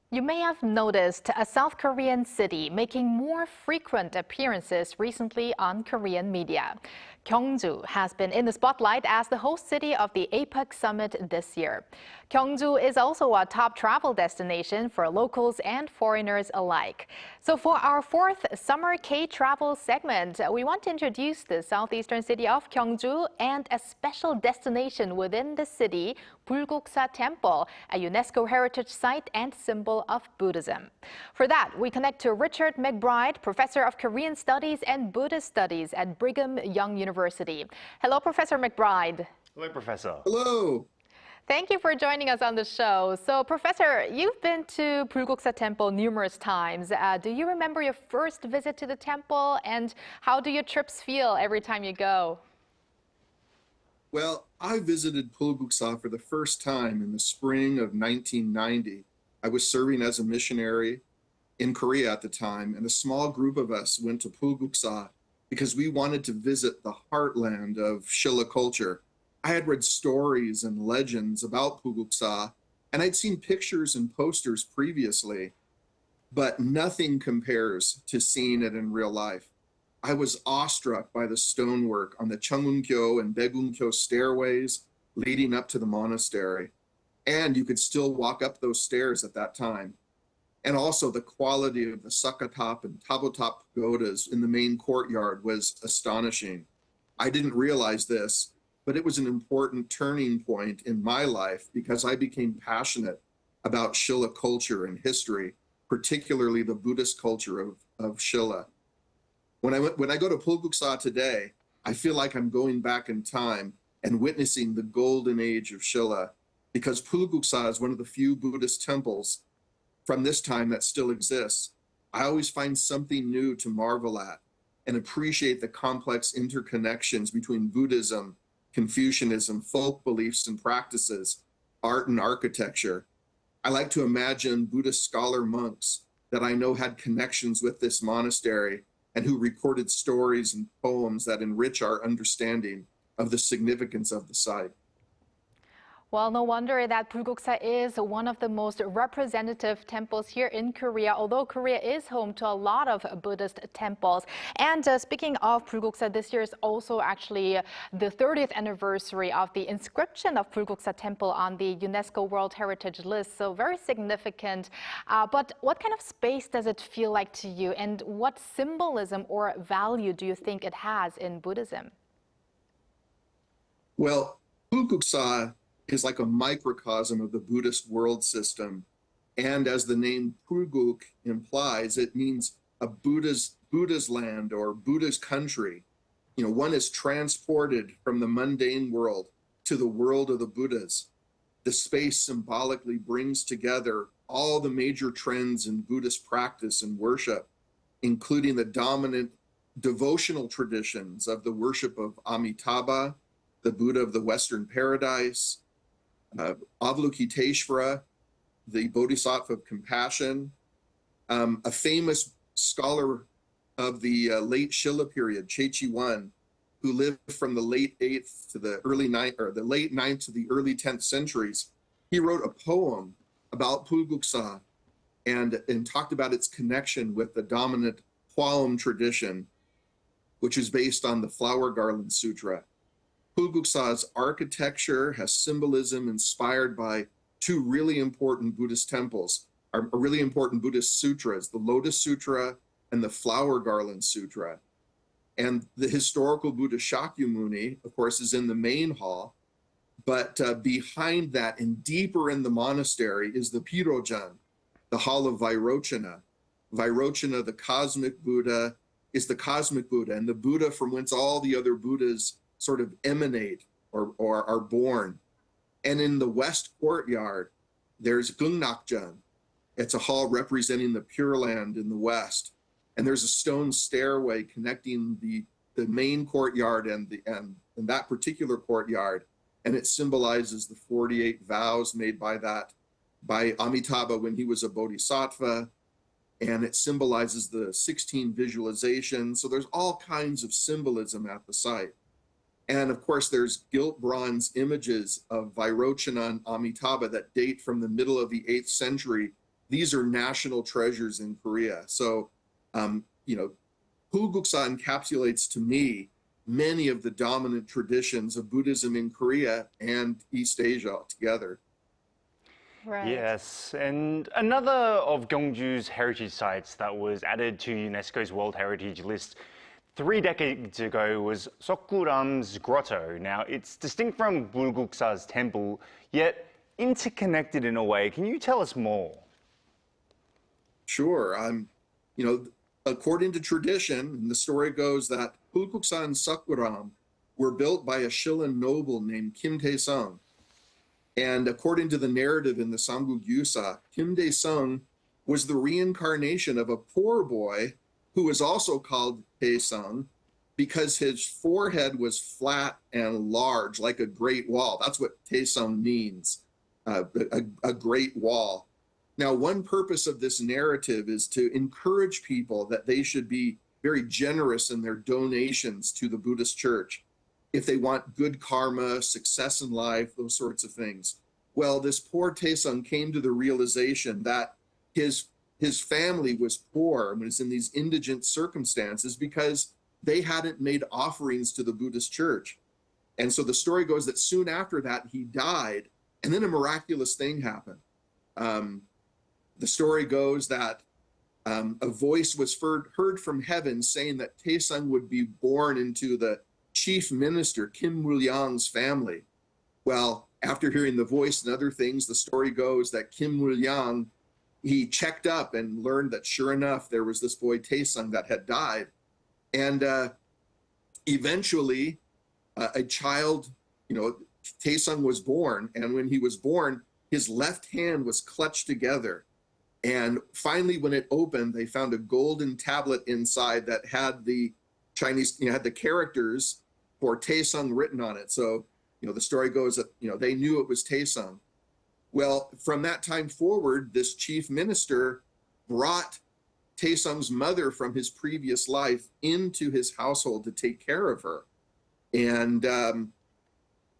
You may have noticed a South Korean city making more frequent appearances recently on Korean media. Gyeongju has been in the spotlight as the host city of the APEC summit this year. Gyeongju is also a top travel destination for locals and foreigners alike. So for our fourth Summer K-Travel segment, we want to introduce the southeastern city of Gyeongju and a special destination within the city, Bulguksa Temple, a UNESCO heritage site and symbol of Buddhism. For that, we connect to Richard McBride, Professor of Korean Studies and Buddhist Studies at Brigham Young University. Hello, Professor McBride. Hello, Professor. Hello. Thank you for joining us on the show. So, Professor, you've been to Bulguksa Temple numerous times. Do you remember your first visit to the temple, and how do your trips feel every time you go? Well, I visited Bulguksa for the first time in the spring of 1990. I was serving as a missionary in Korea at the time, and a small group of us went to Bulguksa because we wanted to visit the heartland of Shilla culture. I had read stories and legends about Bulguksa, and I'd seen pictures and posters previously, but nothing compares to seeing it in real life. I was awestruck by the stonework on the Cheongun-kyo and Baegun-kyo stairways leading up to the monastery. And you could still walk up those stairs at that time. And also the quality of the Sakatop and Tabotop pagodas in the main courtyard was astonishing. I didn't realize this, but it was an important turning point in my life because I became passionate about Shilla culture and history, particularly the Buddhist culture of Shilla. When I go to Bulguksa today, I feel like I'm going back in time and witnessing the golden age of Shilla, because Bulguksa is one of the few Buddhist temples from this time that still exists. I always find something new to marvel at and appreciate the complex interconnections between Buddhism, Confucianism, folk beliefs and practices, art and architecture. I like to imagine Buddhist scholar monks that I know had connections with this monastery and who recorded stories and poems that enrich our understanding of the significance of the site. Well, no wonder that Bulguksa is one of the most representative temples here in Korea, although Korea is home to a lot of Buddhist temples. And speaking of Bulguksa, this year is also actually the 30th anniversary of the inscription of Bulguksa Temple on the UNESCO World Heritage List, so very significant. But what kind of space does it feel like to you, and what symbolism or value do you think it has in Buddhism? Well, Bulguksa is like a microcosm of the Buddhist world system. And as the name Bulguk implies, it means a Buddha's land or Buddha's country. You know, one is transported from the mundane world to the world of the Buddhas. The space symbolically brings together all the major trends in Buddhist practice and worship, including the dominant devotional traditions of the worship of Amitabha, the Buddha of the Western Paradise, Avalokiteshvara, the Bodhisattva of compassion, a famous scholar of the late Shilla period, Chechi I, who lived from the late 8th to the early 9th, or the late 9th to the early 10th centuries. He wrote a poem about Bulguksa and talked about its connection with the dominant Hwaum tradition, which is based on the Flower Garland Sutra. Bulguksa's architecture has symbolism inspired by two really important Buddhist temples, or really important Buddhist sutras, the Lotus Sutra and the Flower Garland Sutra. And the historical Buddha Shakyamuni, of course, is in the main hall, but behind that and deeper in the monastery is the Pirojan, the hall of Vairochana. Vairochana, the cosmic Buddha, is the cosmic Buddha, and the Buddha from whence all the other Buddhas sort of emanate or are born. And in the west courtyard, there's Gungnakjan. It's a hall representing the Pure Land in the west. And there's a stone stairway connecting the main courtyard and that particular courtyard. And it symbolizes the 48 vows made by Amitabha when he was a bodhisattva. And it symbolizes the 16 visualizations. So there's all kinds of symbolism at the site. And of course, there's gilt bronze images of Vairochana and Amitabha that date from the middle of the 8th century these are national treasures in Korea. So, Bulguksa encapsulates to me many of the dominant traditions of Buddhism in Korea and East Asia together. Right. Yes, and another of Gyeongju's heritage sites that was added to UNESCO's World Heritage List 3 decades ago was Seokguram Grotto. Now, it's distinct from Bulguksa's temple, yet interconnected in a way. Can you tell us more? Sure. According to tradition, the story goes that Bulguksa and Seokguram were built by a Shillin noble named Kim Tae-sung. And according to the narrative in the Samguk-yusa, Kim Tae-sung was the reincarnation of a poor boy who was also called Tae-sung because his forehead was flat and large, like a great wall. That's what Tae-sung means, a great wall. Now, one purpose of this narrative is to encourage people that they should be very generous in their donations to the Buddhist church if they want good karma, success in life, those sorts of things. Well, this poor Tae-sung came to the realization that his family was poor and was in these indigent circumstances because they hadn't made offerings to the Buddhist church. And so the story goes that soon after that, he died, and then a miraculous thing happened. The story goes that a voice was heard from heaven saying that Tae-sung would be born into the chief minister, Kim Mul-yang's family. Well, after hearing the voice and other things, the story goes that Kim Mul-yang, he checked up and learned that sure enough, there was this boy Tae-sung that had died. And eventually, a child, Tae-sung was born. And when he was born, his left hand was clutched together. And finally, when it opened, they found a golden tablet inside that had the Chinese, had the characters for Tae-sung written on it. So, the story goes that, they knew it was Tae-sung. Well, from that time forward, this chief minister brought Tae-sung's mother from his previous life into his household to take care of her. And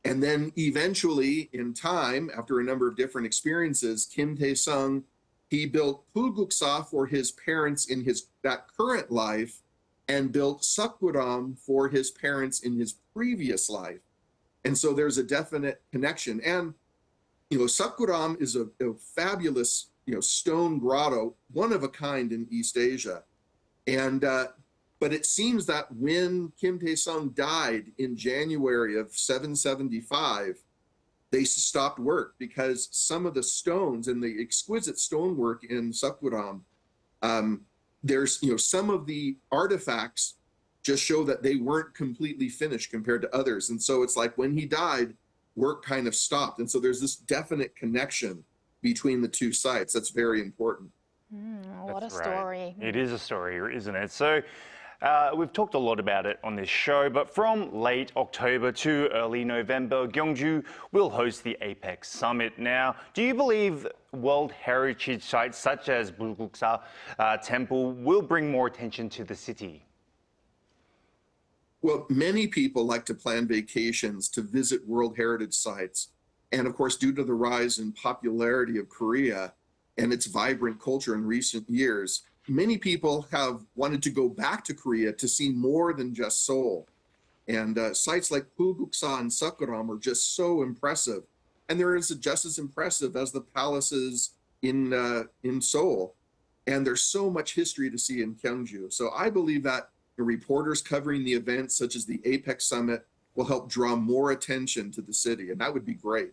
then eventually, in time, after a number of different experiences, Kim Tae-sung, he built Bulguksa for his parents in that current life and built Seokguram for his parents in his previous life. And so there's a definite connection. And, Seokguram is a fabulous, stone grotto, one of a kind in East Asia. And, but it seems that when Kim Tae-sung died in January of 775, they stopped work because some of the stones and the exquisite stonework in Seokguram, there's, some of the artifacts just show that they weren't completely finished compared to others. And so it's like when he died, work kind of stopped. And so there's this definite connection between the two sites. That's very important. What a story. It is a story, isn't it? So we've talked a lot about it on this show, but from late October to early November, Gyeongju will host the APEC summit. Now, do you believe World Heritage sites such as Bulguksa Temple will bring more attention to the city? Well, many people like to plan vacations to visit World Heritage sites. And of course, due to the rise in popularity of Korea and its vibrant culture in recent years, many people have wanted to go back to Korea to see more than just Seoul. And sites like Bulguksa and Seokguram are just so impressive. And they're just as impressive as the palaces in Seoul. And there's so much history to see in Gyeongju. So I believe that the reporters covering the events, such as the APEC summit, will help draw more attention to the city. And that would be great.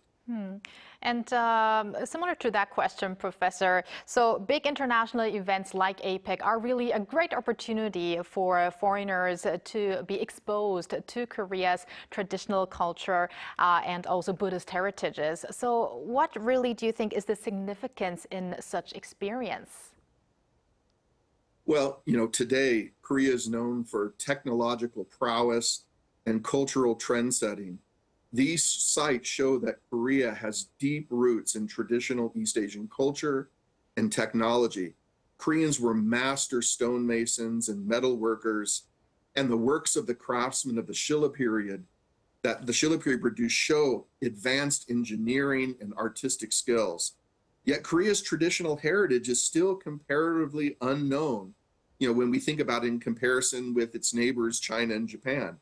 And similar to that question, Professor, so big international events like APEC are really a great opportunity for foreigners to be exposed to Korea's traditional culture and also Buddhist heritages. So what really do you think is the significance in such experience? Well, today, Korea is known for technological prowess and cultural trend setting. These sites show that Korea has deep roots in traditional East Asian culture and technology. Koreans were master stonemasons and metal workers, and the works of the craftsmen of the Shilla period produced show advanced engineering and artistic skills. Yet Korea's traditional heritage is still comparatively unknown, when we think about it in comparison with its neighbors, China and Japan.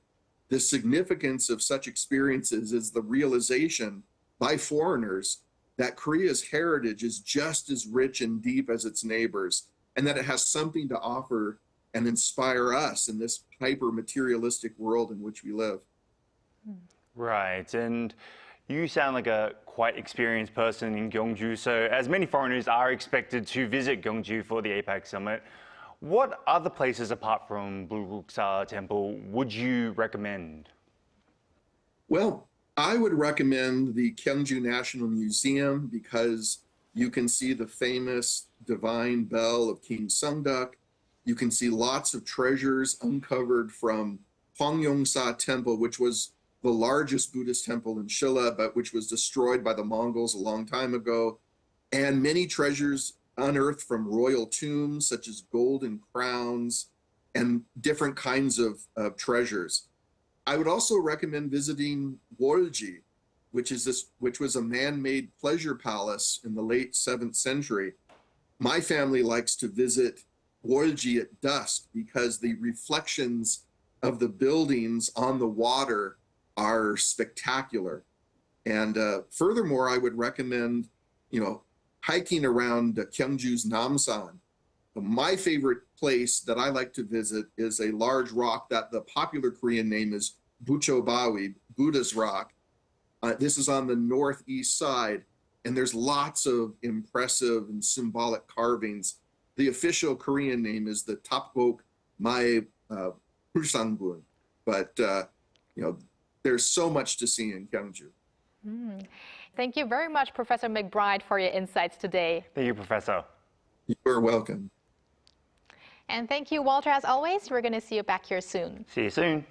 The significance of such experiences is the realization by foreigners that Korea's heritage is just as rich and deep as its neighbors, and that it has something to offer and inspire us in this hyper-materialistic world in which we live. Right, and you sound like a quite experienced person in Gyeongju, so as many foreigners are expected to visit Gyeongju for the APEC summit, what other places apart from Bulguksa Temple would you recommend? Well, I would recommend the Gyeongju National Museum because you can see the famous divine bell of King Seongduk. You can see lots of treasures uncovered from Gyeongju Temple, which was the largest Buddhist temple in Shilla, but which was destroyed by the Mongols a long time ago, and many treasures unearthed from royal tombs, such as golden crowns and different kinds of treasures. I would also recommend visiting Wolji, which was a man-made pleasure palace in the late 7th century. My family likes to visit Wolji at dusk because the reflections of the buildings on the water are spectacular. And furthermore, I would recommend, hiking around Gyeongju's Namsan. My favorite place that I like to visit is a large rock that the popular Korean name is Buchobawi, Buddha's Rock. This is on the northeast side, and there's lots of impressive and symbolic carvings. The official Korean name is the Tapgok Mae Pulsangun, but there's so much to see in Gyeongju. Thank you very much, Professor McBride, for your insights today. Thank you, Professor. You're welcome. And thank you, Walter, as always. We're going to see you back here soon. See you soon.